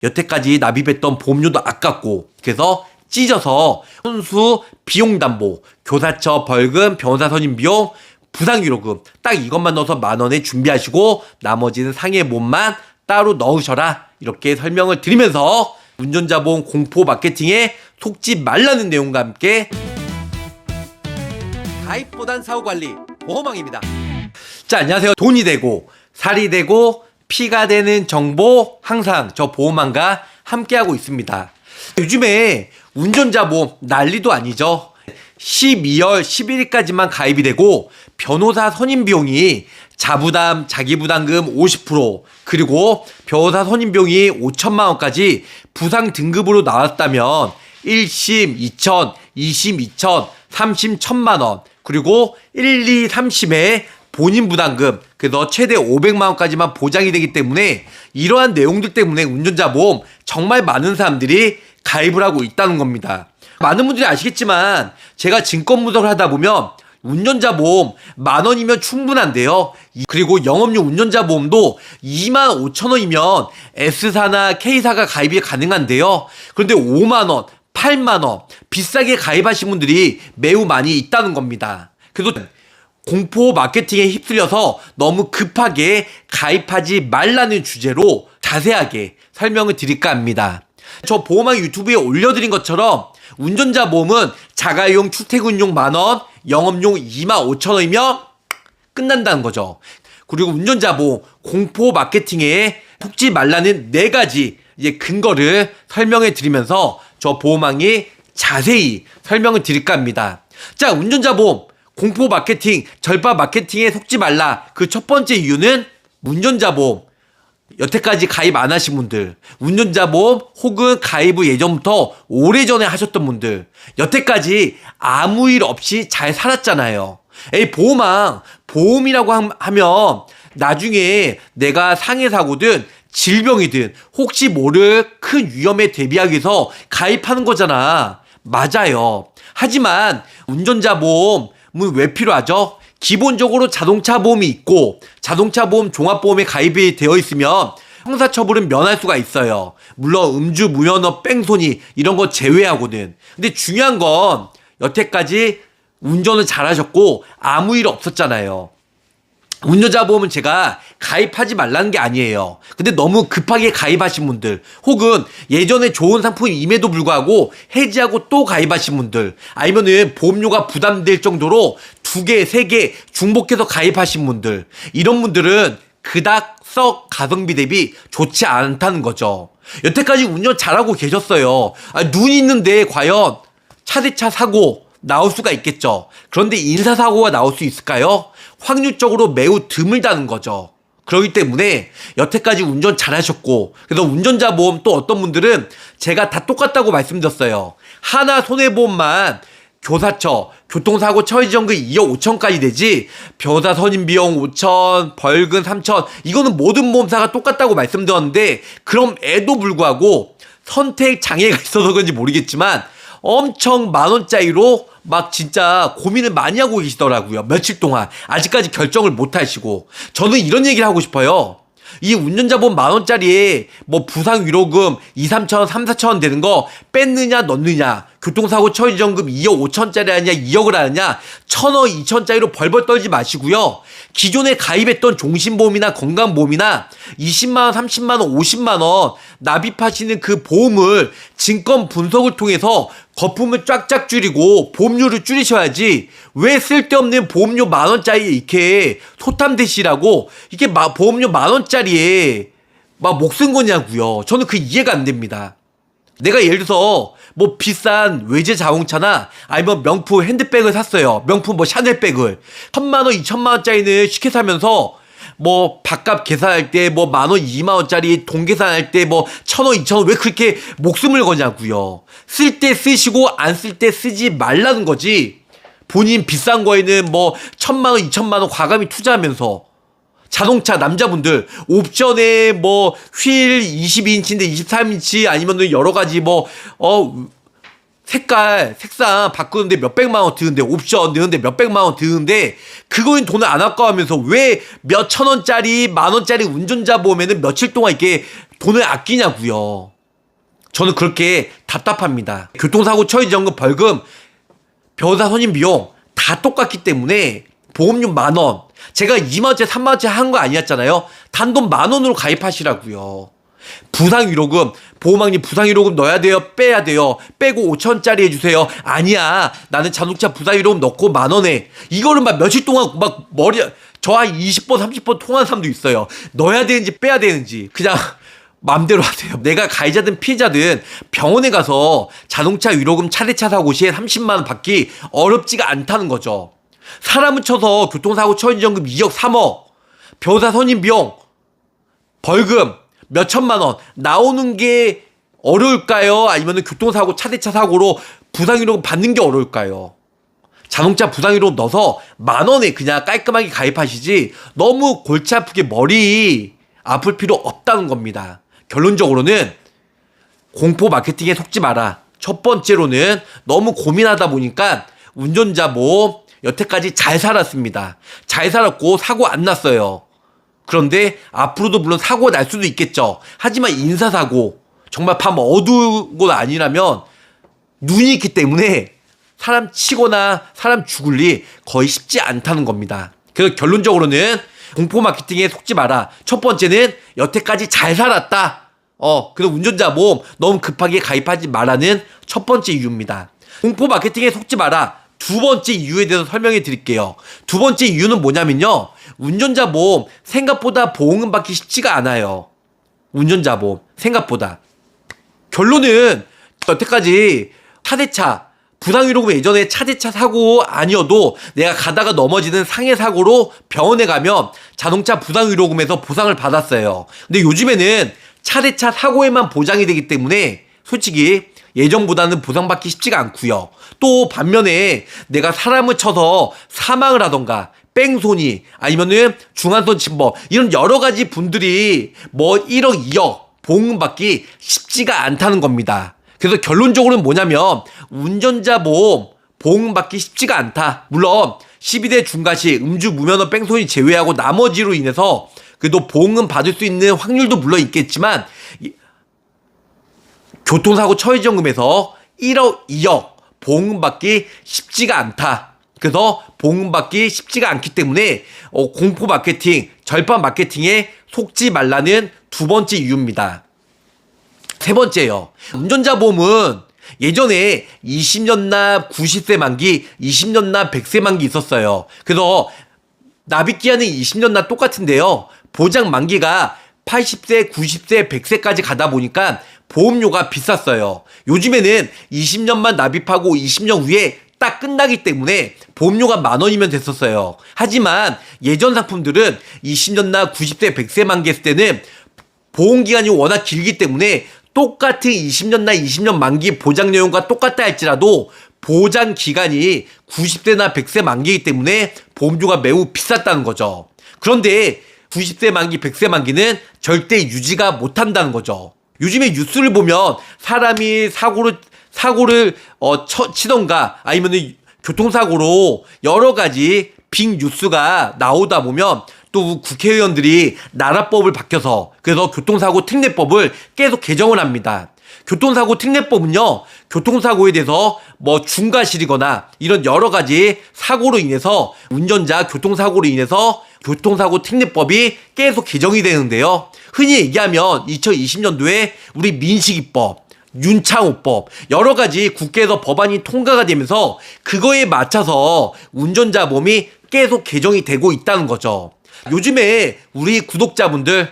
여태까지 납입했던 보험료도 아깝고 그래서 찢어서 선수 비용담보, 교사처 벌금, 변호사 선임 비용, 부상위로금 딱 이것만 넣어서 10,000원에 준비하시고 나머지는 상해보험만 따로 넣으셔라 이렇게 설명을 드리면서 운전자 보험 공포 마케팅에 속지 말라는 내용과 함께 가입보단 사후관리 보험왕입니다. 자, 안녕하세요. 돈이 되고 살이 되고 피가 되는 정보 항상 저 보험왕과 함께하고 있습니다. 요즘에 운전자 보험 난리도 아니죠. 12월 11일까지만 가입이 되고 변호사 선임 비용이 자부담, 자기부담금 50% 그리고 변호사 선임 비용이 5천만 원까지 부상 등급으로 나왔다면 1심 2천, 2심 2천, 3심 1,000만 원 그리고 1, 2, 3심에 본인 부담금 그래서 최대 500만 원까지만 보장이 되기 때문에 이러한 내용들 때문에 운전자 보험 정말 많은 사람들이 가입을 하고 있다는 겁니다. 많은 분들이 아시겠지만 제가 증권분석을 하다 보면 운전자 보험 10,000원이면 충분한데요. 그리고 영업용 운전자 보험도 25,000원이면 S사나 K사가 가입이 가능한데요. 그런데 5만원, 8만원 비싸게 가입하신 분들이 매우 많이 있다는 겁니다. 그래서 공포 마케팅에 휩쓸려서 너무 급하게 가입하지 말라는 주제로 자세하게 설명을 드릴까 합니다. 저 보험왕 유튜브에 올려드린 것처럼 운전자 보험은 자가용 출퇴근용 10,000원, 영업용 25,000원이면 끝난다는 거죠. 그리고 운전자 보험 공포 마케팅에 속지 말라는 4가지 이제 근거를 설명해 드리면서 저 보험왕이 자세히 설명을 드릴까 합니다. 자, 운전자 보험 공포 마케팅, 절파 마케팅에 속지 말라. 그 첫 번째 이유는 운전자 보험 여태까지 가입 안 하신 분들, 운전자 보험 혹은 가입을 예전부터 오래전에 하셨던 분들, 여태까지 아무 일 없이 잘 살았잖아요. 에이, 보험왕, 보험이라고 하면 나중에 내가 상해사고든 질병이든 혹시 모를 큰 위험에 대비하기 위해서 가입하는 거잖아. 맞아요. 하지만 운전자 보험은 왜 필요하죠? 기본적으로 자동차 보험이 있고 자동차 보험 종합보험에 가입이 되어 있으면 형사처벌은 면할 수가 있어요. 물론 음주, 무면허, 뺑소니 이런 거 제외하고는. 근데 중요한 건 여태까지 운전을 잘하셨고 아무 일 없었잖아요. 운전자 보험은 제가 가입하지 말라는 게 아니에요. 근데 너무 급하게 가입하신 분들 혹은 예전에 좋은 상품임에도 불구하고 해지하고 또 가입하신 분들 아니면은 보험료가 부담될 정도로 2개, 3개 중복해서 가입하신 분들 이런 분들은 그닥 썩 가성비 대비 좋지 않다는 거죠. 여태까지 운전 잘하고 계셨어요. 눈 있는데 과연 차대차 사고 나올 수가 있겠죠. 그런데 인사사고가 나올 수 있을까요? 확률적으로 매우 드물다는 거죠. 그렇기 때문에 여태까지 운전 잘하셨고 그래서 운전자 보험 또 어떤 분들은 제가 다 똑같다고 말씀드렸어요. 하나 손해보험만 교사처, 교통사고 처리지원금 2억 5천까지 되지 변호사 선임비용 5천, 벌금 3천 이거는 모든 보험사가 똑같다고 말씀드렸는데 그럼에도 불구하고 선택 장애가 있어서 그런지 모르겠지만 엄청 10,000원짜리로 막 진짜 고민을 많이 하고 계시더라고요. 며칠 동안 아직까지 결정을 못 하시고 저는 이런 얘기를 하고 싶어요. 이 운전자 보험 10,000원짜리에 뭐 부상 위로금 2, 3천원, 3, 4천원 되는 거 뺐느냐 넣느냐 교통사고 처리지원금 2억 5천짜리 하냐 2억을 하느냐 1,000원, 2천짜리로 벌벌 떨지 마시고요. 기존에 가입했던 종신보험이나 건강보험이나 20만원, 30만원, 50만원 납입하시는 그 보험을 증권 분석을 통해서 거품을 쫙쫙 줄이고 보험료를 줄이셔야지 왜 쓸데없는 보험료 10,000원짜리에 이렇게 소탐대시라고 이게 보험료 10,000원짜리에 막 목 쓴 거냐고요. 저는 그 이해가 안 됩니다. 내가 예를 들어서 뭐 비싼 외제 자동차나 아니면 명품 핸드백을 샀어요. 명품 뭐 샤넬백을 1,000만원, 2,000만원짜리는 쉽게 사면서 뭐 밥값 계산할 때 뭐 10,000원, 20,000원짜리 돈 계산할 때 뭐 1,000원, 2,000원 왜 그렇게 목숨을 거냐고요. 쓸 때 쓰시고 안 쓸 때 쓰지 말라는 거지. 본인 비싼 거에는 뭐 1,000만원, 2,000만원 과감히 투자하면서 자동차 남자분들 옵션에 뭐 휠 22인치인데 23인치 아니면 여러 가지 뭐 색상 바꾸는데 몇백만 원 드는데, 옵션 넣는데 몇백만 원 드는데, 그거인 돈을 안 아까워하면서 왜 몇천 원짜리, 만 원짜리 운전자 보험에는 며칠 동안 이렇게 돈을 아끼냐고요. 저는 그렇게 답답합니다. 교통사고 처리지원금, 벌금, 변호사 선임 비용 다 똑같기 때문에 보험료 10,000원, 제가 2만원짜리 3만원짜리 한 거 아니었잖아요. 단돈 10,000원으로 가입하시라고요. 부상위로금, 보험왕님 부상위로금 넣어야 돼요? 빼야 돼요? 빼고 5,000원짜리 해주세요. 아니야, 나는 자동차 부상위로금 넣고 10,000원에, 이거를 막 며칠 동안 막 저 한 20번 30번 통화한 사람도 있어요. 넣어야 되는지 빼야 되는지 그냥 맘대로 하세요. 내가 가해자든 피해자든 병원에 가서 자동차 위로금 차대차 사고 시에 30만 원 받기 어렵지가 않다는 거죠. 사람을 쳐서 교통사고 처리지원금 2억 3억, 변호사 선임 비용, 벌금 몇천만 원 나오는 게 어려울까요? 아니면 교통사고 차대차 사고로 부상위로금 받는 게 어려울까요? 자동차 부상위로금 넣어서 10,000원에 그냥 깔끔하게 가입하시지, 너무 골치 아프게 머리 아플 필요 없다는 겁니다. 결론적으로는 공포 마케팅에 속지 마라. 첫 번째로는 너무 고민하다 보니까 운전자 보험 여태까지 잘 살았습니다. 잘 살았고 사고 안 났어요. 그런데 앞으로도 물론 사고가 날 수도 있겠죠. 하지만 인사사고, 정말 밤 어두운 곳 아니라면 눈이 있기 때문에 사람 치거나 사람 죽을 일 거의 쉽지 않다는 겁니다. 그래서 결론적으로는 공포 마케팅에 속지 마라. 첫 번째는 여태까지 잘 살았다. 그래서 운전자 보험 너무 급하게 가입하지 말라는 첫 번째 이유입니다. 공포 마케팅에 속지 마라. 두 번째 이유에 대해서 설명해 드릴게요. 두 번째 이유는 뭐냐면요, 운전자 보험 생각보다 보험금 받기 쉽지가 않아요. 운전자 보험 생각보다. 결론은 여태까지 차대차 부상위로금, 예전에 차대차 사고 아니어도 내가 가다가 넘어지는 상해 사고로 병원에 가면 자동차 부상위로금에서 보상을 받았어요. 근데 요즘에는 차대차 사고에만 보장이 되기 때문에 솔직히 예전보다는 보상받기 쉽지가 않고요. 또 반면에 내가 사람을 쳐서 사망을 하던가 뺑소니 아니면은 중환선 침범, 이런 여러 가지 분들이 뭐 1억 2억 보험금 받기 쉽지가 않다는 겁니다. 그래서 결론적으로는 뭐냐면 운전자 보험 보험금 받기 쉽지가 않다. 물론 12대 중과시, 음주, 무면허, 뺑소니 제외하고 나머지로 인해서 그래도 보험금 받을 수 있는 확률도 물론 있겠지만, 교통사고 처리지원금에서 1억 2억 보험금 받기 쉽지가 않다. 그래서 보험금 받기 쉽지가 않기 때문에 공포 마케팅, 절판 마케팅에 속지 말라는 두 번째 이유입니다. 세 번째요, 운전자 보험은 예전에 20년 납 90세 만기, 20년 납 100세 만기 있었어요. 그래서 납입기한은 20년 납 똑같은데요, 보장 만기가 80세, 90세, 100세까지 가다 보니까 보험료가 비쌌어요. 요즘에는 20년만 납입하고 20년 후에 딱 끝나기 때문에 보험료가 10,000원이면 됐었어요. 하지만 예전 상품들은 20년 납 90세, 100세 만기 했을 때는 보험기간이 워낙 길기 때문에 똑같은 20년 나 20년 만기 보장 내용과 똑같다 할지라도 보장 기간이 90세나 100세 만기이기 때문에 보험료가 매우 비쌌다는 거죠. 그런데 90세 만기, 100세 만기는 절대 유지가 못한다는 거죠. 요즘에 뉴스를 보면 사람이 사고를 치던가 아니면 교통사고로 여러 가지 빅 뉴스가 나오다 보면 또 국회의원들이 나라법을 바뀌어서, 그래서 교통사고 특례법을 계속 개정을 합니다. 교통사고 특례법은요, 교통사고에 대해서 뭐 중과실이거나 이런 여러 가지 사고로 인해서, 운전자 교통사고로 인해서 교통사고 특례법이 계속 개정이 되는데요, 흔히 얘기하면 2020년도에 우리 민식이법, 윤창호법, 여러 가지 국회에서 법안이 통과가 되면서 그거에 맞춰서 운전자 보험이 계속 개정이 되고 있다는 거죠. 요즘에 우리 구독자분들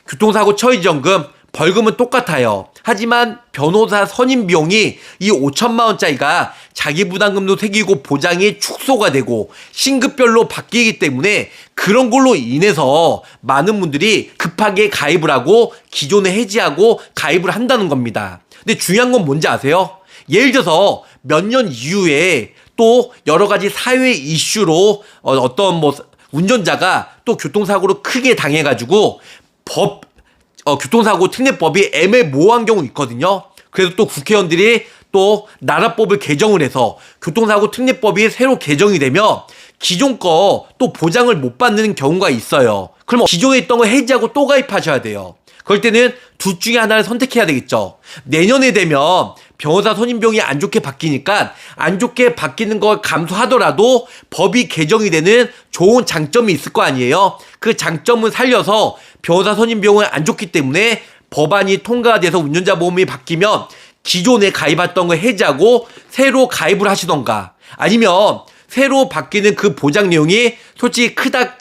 교통사고 처리지원금, 벌금은 똑같아요. 하지만 변호사 선임 비용이 이 5천만 원짜리가 자기 부담금도 새기고 보장이 축소가 되고 신급별로 바뀌기 때문에 그런 걸로 인해서 많은 분들이 급하게 가입을 하고 기존에 해지하고 가입을 한다는 겁니다. 근데 중요한 건 뭔지 아세요? 예를 들어서 몇 년 이후에 또 여러 가지 사회 이슈로 어떤 뭐 운전자가 또 교통사고로 크게 당해가지고 교통사고 특례법이 애매모호한 경우 있거든요. 그래서 또 국회의원들이 또 나라법을 개정을 해서 교통사고 특례법이 새로 개정이 되면 기존 거 또 보장을 못 받는 경우가 있어요. 그럼 기존에 있던 거 해지하고 또 가입하셔야 돼요. 그럴 때는 둘 중에 하나를 선택해야 되겠죠. 내년에 되면 변호사 선임비용이 안 좋게 바뀌니까 안 좋게 바뀌는 걸 감수하더라도 법이 개정이 되는 좋은 장점이 있을 거 아니에요. 그 장점을 살려서 변호사 선임비용은 안 좋기 때문에 법안이 통과가 돼서 운전자 보험이 바뀌면 기존에 가입했던 거 해지하고 새로 가입을 하시던가, 아니면 새로 바뀌는 그 보장 내용이 솔직히 그닥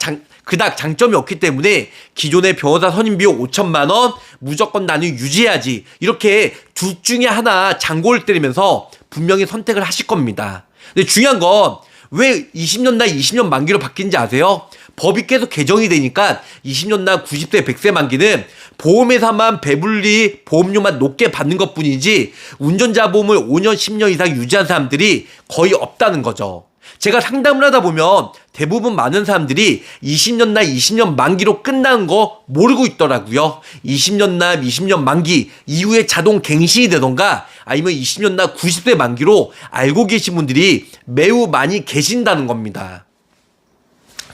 장점이 없기 때문에 기존의 변호사 선임비용 5천만 원 무조건 나는 유지해야지, 이렇게 둘 중에 하나 장고를 때리면서 분명히 선택을 하실 겁니다. 근데 중요한 건 왜 20년 나 20년 만기로 바뀐지 아세요? 법이 계속 개정이 되니까 20년 나 90세 100세 만기는 보험회사만 배불리 보험료만 높게 받는 것뿐이지 운전자 보험을 5년 10년 이상 유지한 사람들이 거의 없다는 거죠. 제가 상담을 하다 보면 대부분 많은 사람들이 20년 나 20년 만기로 끝나는 거 모르고 있더라고요. 20년 나 20년 만기 이후에 자동 갱신이 되던가 아니면 20년 나 90세 만기로 알고 계신 분들이 매우 많이 계신다는 겁니다.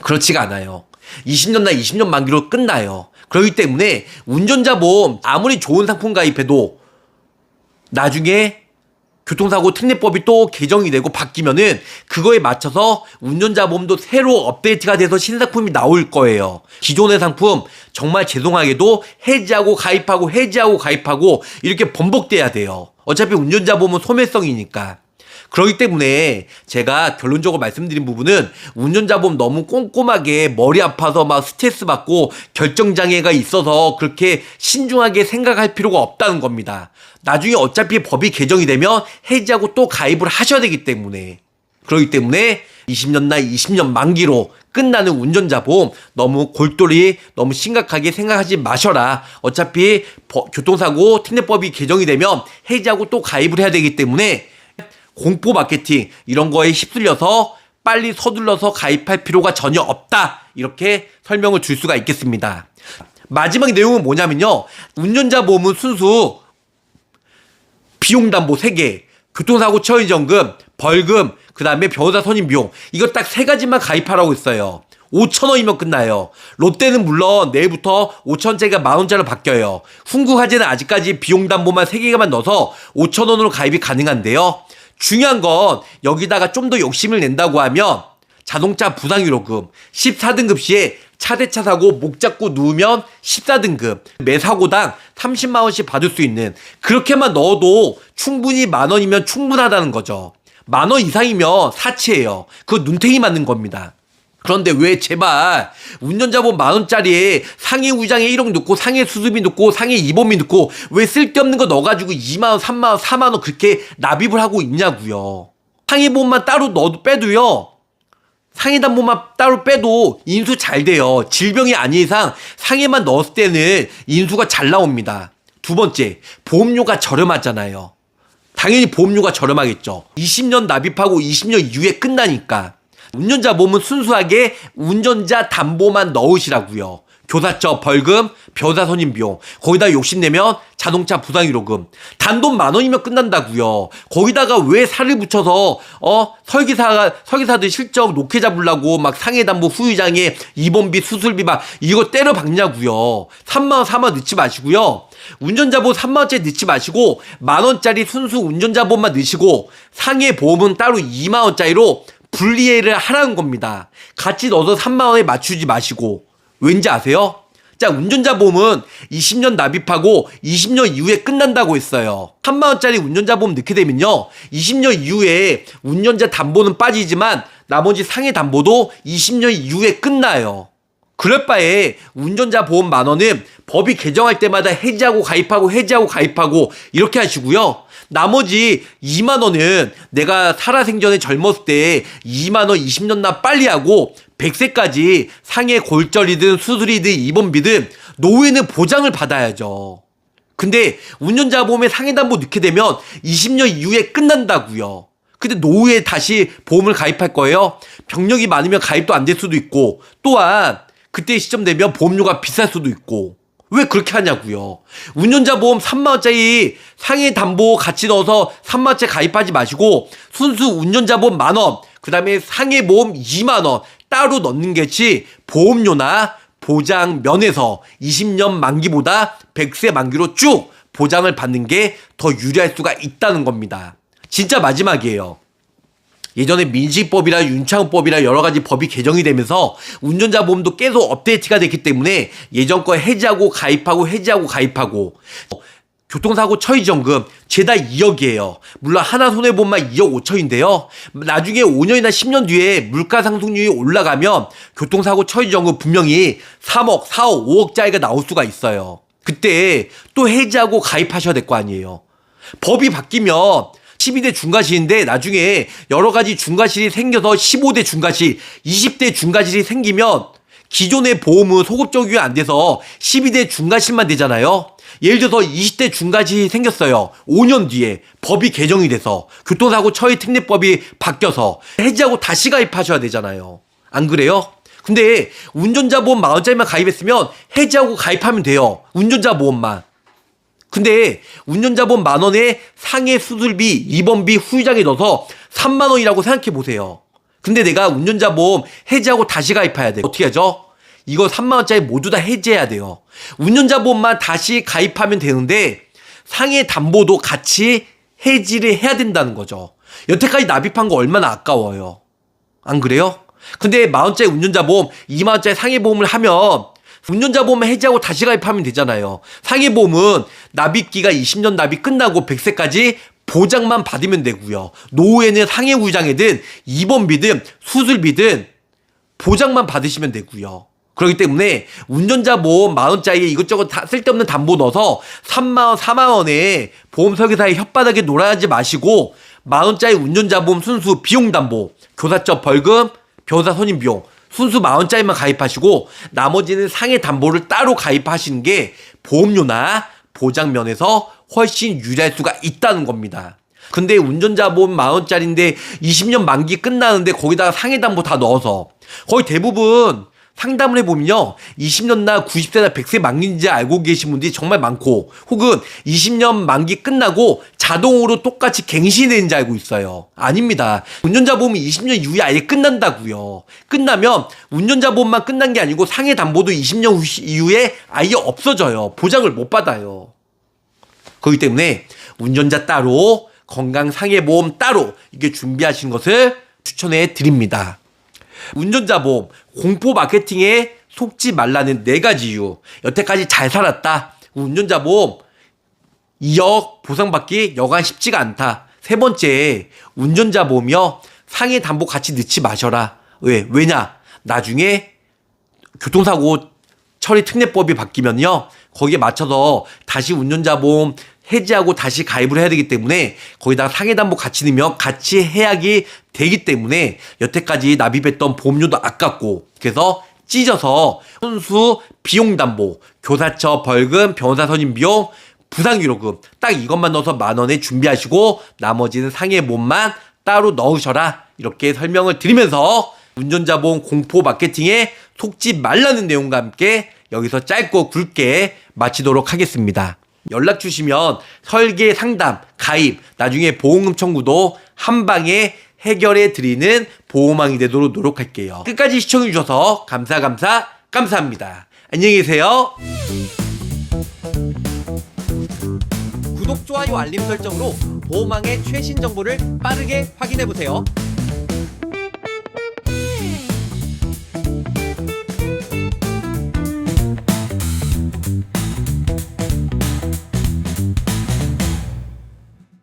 그렇지가 않아요. 20년 나 20년 만기로 끝나요. 그렇기 때문에 운전자 보험 아무리 좋은 상품 가입해도 나중에 교통사고 특례법이 또 개정이 되고 바뀌면은 그거에 맞춰서 운전자 보험도 새로 업데이트가 돼서 신상품이 나올 거예요. 기존의 상품 정말 죄송하게도 해지하고 가입하고 해지하고 가입하고 이렇게 번복돼야 돼요. 어차피 운전자 보험은 소멸성이니까. 그렇기 때문에 제가 결론적으로 말씀드린 부분은 운전자 보험 너무 꼼꼼하게 머리 아파서 막 스트레스 받고 결정장애가 있어서 그렇게 신중하게 생각할 필요가 없다는 겁니다. 나중에 어차피 법이 개정이 되면 해지하고 또 가입을 하셔야 되기 때문에. 그렇기 때문에 20년 나 20년 만기로 끝나는 운전자 보험 너무 골똘히 너무 심각하게 생각하지 마셔라. 어차피 교통사고 특례법이 개정이 되면 해지하고 또 가입을 해야 되기 때문에 공포 마케팅 이런 거에 휩쓸려서 빨리 서둘러서 가입할 필요가 전혀 없다, 이렇게 설명을 줄 수가 있겠습니다. 마지막 내용은 뭐냐면요, 운전자 보험은 순수 비용담보 3개, 교통사고 처리지원금, 벌금, 그 다음에 변호사 선임비용, 이거 딱 3가지만 가입하라고 했어요. 5,000원이면 끝나요. 롯데는 물론 내일부터 5,000원짜리가 만원짜리로 바뀌어요. 훈국화재는 아직까지 비용담보만 3개만 넣어서 5,000원으로 가입이 가능한데요. 중요한 건 여기다가 좀 더 욕심을 낸다고 하면 자동차 부상위로금 14등급 시에 차대차 사고 목 잡고 누우면 14등급 매 사고당 30만원씩 받을 수 있는, 그렇게만 넣어도 충분히 만원이면 충분하다는 거죠. 만원 이상이면 사치예요. 그거 눈탱이 맞는 겁니다. 그런데 왜 제발 운전자 보험 만원짜리에 상해 우장에 1억 넣고 상해 수수비 넣고 상해 입원비 넣고 왜 쓸데없는 거 넣어가지고 2만원 3만원 4만원 그렇게 납입을 하고 있냐고요. 상해 보험만 따로 넣어도 빼도요, 상해 담보만 따로 빼도 인수 잘 돼요. 질병이 아닌 이상 상해만 넣었을 때는 인수가 잘 나옵니다. 두 번째, 보험료가 저렴하잖아요. 당연히 보험료가 저렴하겠죠. 20년 납입하고 20년 이후에 끝나니까. 운전자 보험은 순수하게 운전자 담보만 넣으시라고요. 교사처 벌금, 변호사 선임비용, 거기다 욕심내면 자동차 부상위로금, 단돈 만원이면 끝난다고요. 거기다가 왜 살을 붙여서 설계사들 실적 높게 잡으려고 막 상해담보 후유장애 입원비 수술비 막 이거 때려 박냐고요. 3만원 4만원 넣지 마시고요. 운전자 보험 3만원짜리 넣지 마시고 만원짜리 순수 운전자 보험만 넣으시고 상해 보험은 따로 2만원짜리로 분리를 하라는 겁니다. 같이 넣어서 3만원에 맞추지 마시고. 왠지 아세요? 자, 운전자 보험은 20년 납입하고 20년 이후에 끝난다고 했어요. 3만원짜리 운전자 보험 넣게 되면요, 20년 이후에 운전자 담보는 빠지지만 나머지 상해 담보도 20년 이후에 끝나요. 그럴 바에 운전자 보험 만원은 법이 개정할 때마다 해지하고 가입하고 해지하고 가입하고 이렇게 하시고요. 나머지 2만원은 내가 살아생전에 젊었을 때 2만원 20년 나 빨리 하고 100세까지 상해 골절이든 수술이든 입원비든 노후에는 보장을 받아야죠. 근데 운전자 보험에 상해담보 넣게 되면 20년 이후에 끝난다고요. 근데 노후에 다시 보험을 가입할 거예요? 병력이 많으면 가입도 안 될 수도 있고, 또한 그때 시점 되면 보험료가 비쌀 수도 있고, 왜 그렇게 하냐고요. 운전자 보험 3만원짜리 상해 담보 같이 넣어서 3만원짜리 가입하지 마시고 순수 운전자 보험 만원, 그 다음에 상해 보험 2만원 따로 넣는 게지 보험료나 보장 면에서 20년 만기보다 100세 만기로 쭉 보장을 받는 게 더 유리할 수가 있다는 겁니다. 진짜 마지막이에요. 예전에 민식법이나 윤창호법이나 여러 가지 법이 개정이 되면서 운전자 보험도 계속 업데이트가 됐기 때문에 예전 거 해지하고 가입하고 해지하고 가입하고 교통사고 처리지원금 죄다 2억이에요. 물론 하나 손해보험만 2억 5천인데요. 나중에 5년이나 10년 뒤에 물가 상승률이 올라가면 교통사고 처리지원금 분명히 3억, 4억, 5억짜리가 나올 수가 있어요. 그때 또 해지하고 가입하셔야 될 거 아니에요. 법이 바뀌면 12대 중과실인데 나중에 여러 가지 중과실이 생겨서 15대 중과실, 20대 중과실이 생기면 기존의 보험은 소급 적용이 안 돼서 12대 중과실만 되잖아요. 예를 들어서 20대 중과실이 생겼어요. 5년 뒤에 법이 개정이 돼서 교통사고 처리 특례법이 바뀌어서 해지하고 다시 가입하셔야 되잖아요. 안 그래요? 근데 운전자 보험 만원짜리만 가입했으면 해지하고 가입하면 돼요. 운전자 보험만. 근데 운전자 보험 만원에 상해 수술비, 입원비, 후유장에 넣어서 3만원이라고 생각해 보세요. 근데 내가 운전자 보험 해지하고 다시 가입해야 돼요. 어떻게 하죠? 이거 3만원짜리 모두 다 해지해야 돼요. 운전자 보험만 다시 가입하면 되는데 상해 담보도 같이 해지를 해야 된다는 거죠. 여태까지 납입한 거 얼마나 아까워요. 안 그래요? 근데 만원짜리 운전자 보험, 2만원짜리 상해 보험을 하면 운전자 보험을 해지하고 다시 가입하면 되잖아요. 상해 보험은 납입기가 20년 납입 끝나고 100세까지 보장만 받으면 되고요. 노후에는 상해 후유장이든 입원비든 수술비든 보장만 받으시면 되고요. 그렇기 때문에 운전자 보험 만원짜리에 이것저것 다 쓸데없는 담보 넣어서 3만원, 4만원에 보험 설계사의 혓바닥에 놀아야지 마시고 만원짜리 운전자 보험 순수 비용 담보, 교사처 벌금, 변호사 선임 비용 순수 만원짜리만 가입하시고 나머지는 상해 담보를 따로 가입하시는 게 보험료나 보장 면에서 훨씬 유리할 수가 있다는 겁니다. 근데 운전자 보험 만원짜리인데 20년 만기 끝나는데 거기다가 상해 담보 다 넣어서 거의 대부분 상담을 해보면요 20년나 90세나 100세 만기인지 알고 계신 분들이 정말 많고 혹은 20년 만기 끝나고 자동으로 똑같이 갱신되는지 알고 있어요. 아닙니다. 운전자 보험이 20년 이후에 아예 끝난다고요. 끝나면 운전자 보험만 끝난 게 아니고 상해 담보도 20년 이후에 아예 없어져요. 보장을 못 받아요. 그렇기 때문에 운전자 따로 건강 상해 보험 따로 이게 준비하신 것을 추천해 드립니다. 운전자 보험 공포 마케팅에 속지 말라는 4가지 이유. 여태까지 잘 살았다. 운전자 보험 2억 보상받기 여간 쉽지가 않다. 3번째, 운전자 보험이요 상해 담보 같이 넣지 마셔라. 왜냐? 나중에 교통사고 처리 특례법이 바뀌면요 거기에 맞춰서 다시 운전자 보험 해지하고 다시 가입을 해야 되기 때문에 거기다가 상해 담보 같이 넣으면 같이 해약이 되기 때문에 여태까지 납입했던 보험료도 아깝고 그래서 찢어서 순수 비용 담보, 교사처 벌금, 변호사 선임 비용, 부상위로금 딱 이것만 넣어서 만원에 준비하시고 나머지는 상해 보험만 따로 넣으셔라. 이렇게 설명을 드리면서 운전자 보험 공포 마케팅에 속지 말라는 내용과 함께 여기서 짧고 굵게 마치도록 하겠습니다. 연락 주시면 설계 상담, 가입, 나중에 보험금 청구도 한 방에 해결해 드리는 보험왕이 되도록 노력할게요. 끝까지 시청해 주셔서 감사합니다. 안녕히 계세요. 구독, 좋아요, 알림 설정으로 보험왕의 최신 정보를 빠르게 확인해 보세요.